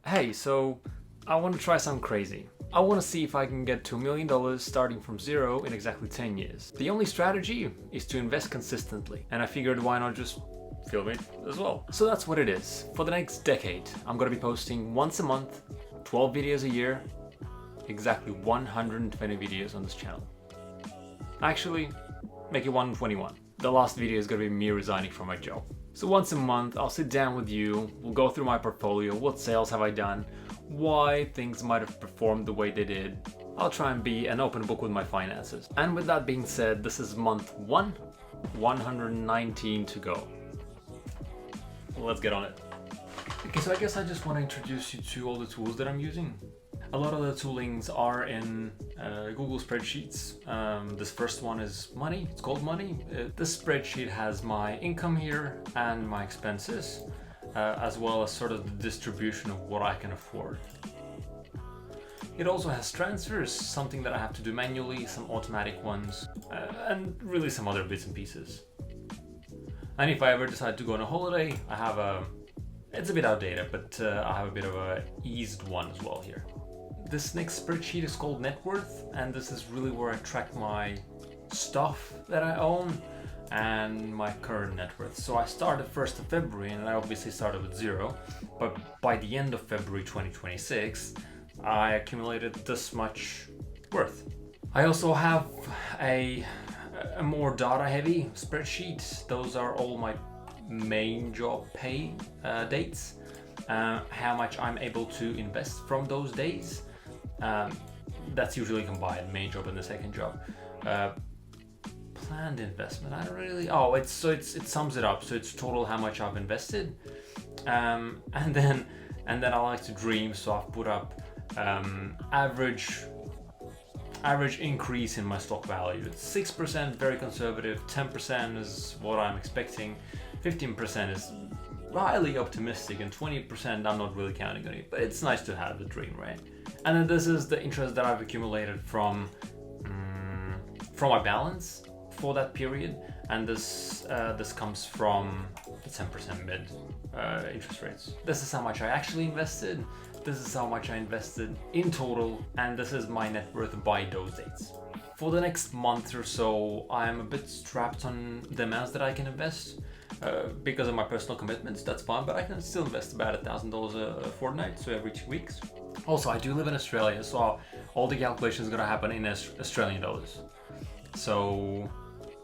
Hey, so I want to try something crazy. I want to see if I can get to $1 million starting from zero in exactly 10 years. The only strategy is to invest consistently, and I figured why not just film it as well. So that's what it is. For the next decade, I'm going to be posting once a month, 12 videos a year, exactly 120 videos on this channel. Actually, make it 121. The last video is going to be me resigning from my job. So once a month, I'll sit down with you, we'll go through my portfolio, what sales have I done, why things might have performed the way they did. I'll try and be an open book with my finances. And with that being said, this is month 1, 119 to go. Let's get on it. Okay, so I guess I just want to introduce you to all the tools that I'm using. A lot of the toolings are in Google spreadsheets. This first one is Money, it's called Money. This spreadsheet has my income here and my expenses, as well as sort of the distribution of what I can afford. It also has transfers, something that I have to do manually, some automatic ones, and really some other bits and pieces. And if I ever decide to go on a holiday, I have it's a bit outdated, but I have a bit of a eased one as well here. This next spreadsheet is called Net Worth, and this is really where I track my stuff that I own and my current net worth. So I started 1st of February and I obviously started with 0, but by the end of February 2026, I accumulated this much worth. I also have a more data heavy spreadsheet. Those are all my main job pay dates, how much I'm able to invest from those days. That's usually combined, main job and the second job. Planned investment, I don't really, it sums it up, so it's total how much I've invested. And then I like to dream, so I've put up average increase in my stock value. It's 6%, very conservative, 10% is what I'm expecting, 15% is highly optimistic, and 20% I'm not really counting on it, but it's nice to have the dream, right? And then this is the interest that I've accumulated from my balance for that period, and this comes from the 10% mid interest rates. This is how much I actually invested, this is how much I invested in total, and this is my net worth by those dates. For the next month or so, I'm a bit strapped on the amounts that I can invest. Because of my personal commitments, that's fine, but I can still invest about $1,000 a fortnight, so every 2 weeks. Also, I do live in Australia, so all the calculations are going to happen in Australian dollars. So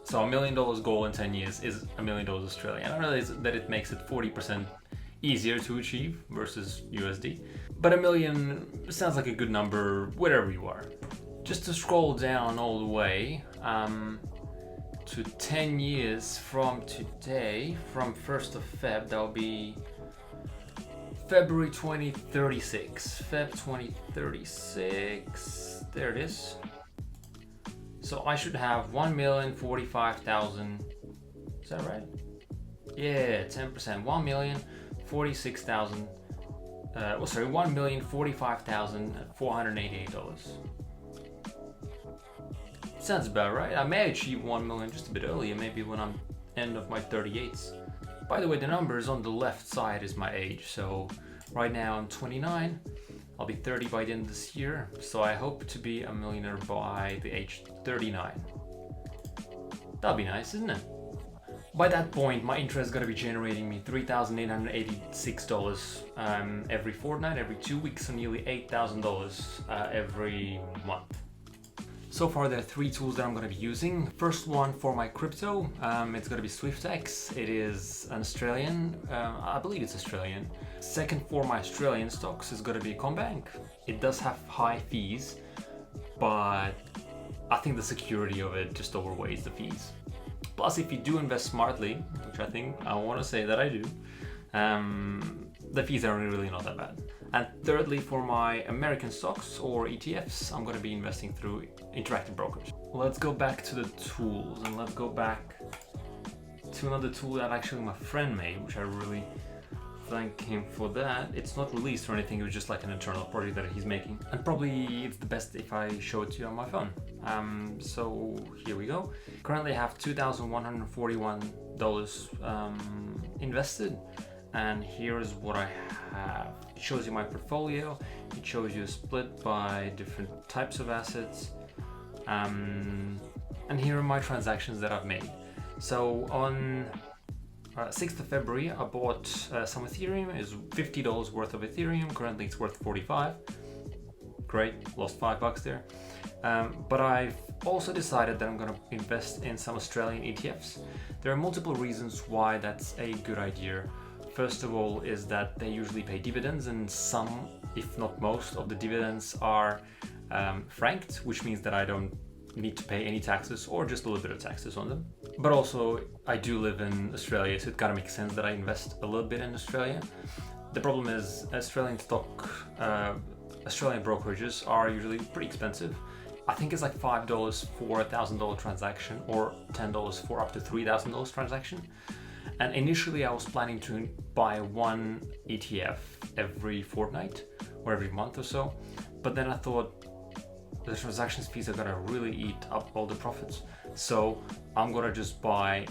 $1 million goal in 10 years is $1 million Australian. I know that it makes it 40% easier to achieve versus USD, but $1 million sounds like a good number wherever you are. Just to scroll down all the way, to 10 years from today, from 1st of Feb, that'll be February 2036. Feb 2036, there it is. So I should have 1,045,000, is that right? Yeah, 10%, 1,046,000, $1,045,488. Sounds about right. I may achieve 1 million just a bit earlier, maybe when I'm end of my 38s. By the way, the numbers on the left side is my age. So right now I'm 29. I'll be 30 by the end of this year. So I hope to be a millionaire by the age 39. That'll be nice, isn't it? By that point, my interest is going to be generating me $3,886 every fortnight, every 2 weeks, so nearly $8,000 every month. So far, there are 3 tools that I'm going to be using. First one for my crypto, it's going to be SwiftX. It is an Australian, I believe it's Australian. Second for my Australian stocks is going to be Combank. It does have high fees, but I think the security of it just overweighs the fees. Plus, if you do invest smartly, which I want to say that I do, the fees are really not that bad. And thirdly, for my American stocks or ETFs, I'm going to be investing through Interactive Brokers. Let's go back to the tools, and let's go back to another tool that actually my friend made, which I really thank him for that. It's not released or anything, it was just like an internal project that he's making. And probably it's the best if I show it to you on my phone. So here we go. Currently I have $2,141 invested. and here is what I have. It shows you my portfolio, it shows you a split by different types of assets, and here are my transactions that I've made. So on 6th of February, I bought some Ethereum. It's $50 worth of Ethereum. Currently it's worth 45. Great, lost $5 there. But I've also decided that I'm going to invest in some Australian ETFs. There are multiple reasons why that's a good idea. First of all is that they usually pay dividends, and some, if not most, of the dividends are franked, which means that I don't need to pay any taxes or just a little bit of taxes on them. But also I do live in Australia, so it kind of makes sense that I invest a little bit in Australia. The problem is Australian brokerages are usually pretty expensive. I think it's like $5 for a $1,000 transaction or $10 for up to $3,000 transaction. And initially I was planning to buy one ETF every fortnight or every month or so. But then I thought the transactions fees are gonna really eat up all the profits. So I'm gonna just buy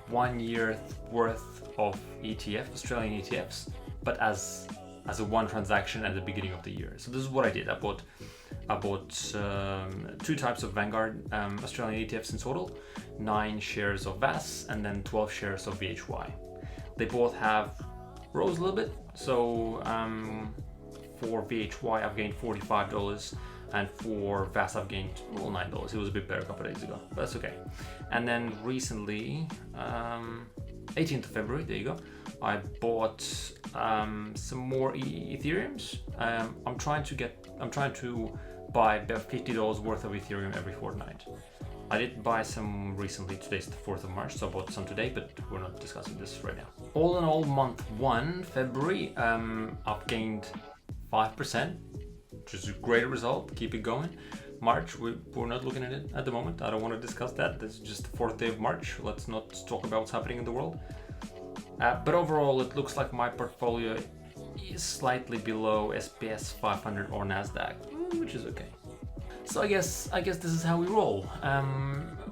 1 year worth of Australian ETFs, but as a one transaction at the beginning of the year. So this is what I did. I bought 2 types of Vanguard Australian ETFs in total, 9 shares of VAS and then 12 shares of VHY. They both have rose a little bit. So for VHY I've gained $45, and for VAS I've gained $9. It was a bit better a couple of days ago, but that's okay. And then recently, 18th of February, there you go, I bought some more Ethereums. I'm trying to buy about $50 worth of Ethereum every fortnight. I did buy some recently. Today's the 4th of March, so I bought some today, but we're not discussing this right now. All in all, month 1, February, I've gained 5%, which is a great result. Keep it going. March, we're not looking at it at the moment. I don't want to discuss that. This is just the 4th day of March. Let's not talk about what's happening in the world. But overall, it looks like my portfolio is slightly below SPS 500 or NASDAQ, which is okay. So I guess this is how we roll.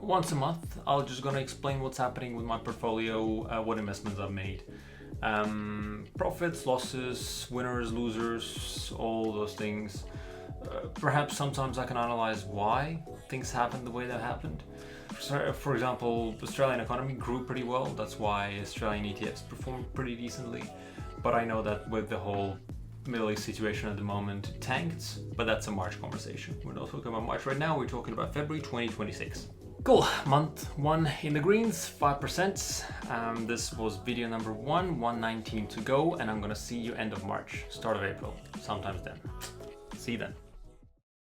Once a month, I'll just gonna explain what's happening with my portfolio, what investments I've made. Profits, losses, winners, losers, all those things. Perhaps sometimes I can analyze why things happened the way they happened. For example, the Australian economy grew pretty well. That's why Australian ETFs performed pretty decently. But I know that with the whole Middle East situation at the moment, it tanked, but that's a March conversation. We're not talking about March right now, we're talking about February 2026. Cool, month 1 in the greens, 5%. This was video number 119 to go, and I'm gonna see you end of March, start of April, sometimes then. See you then.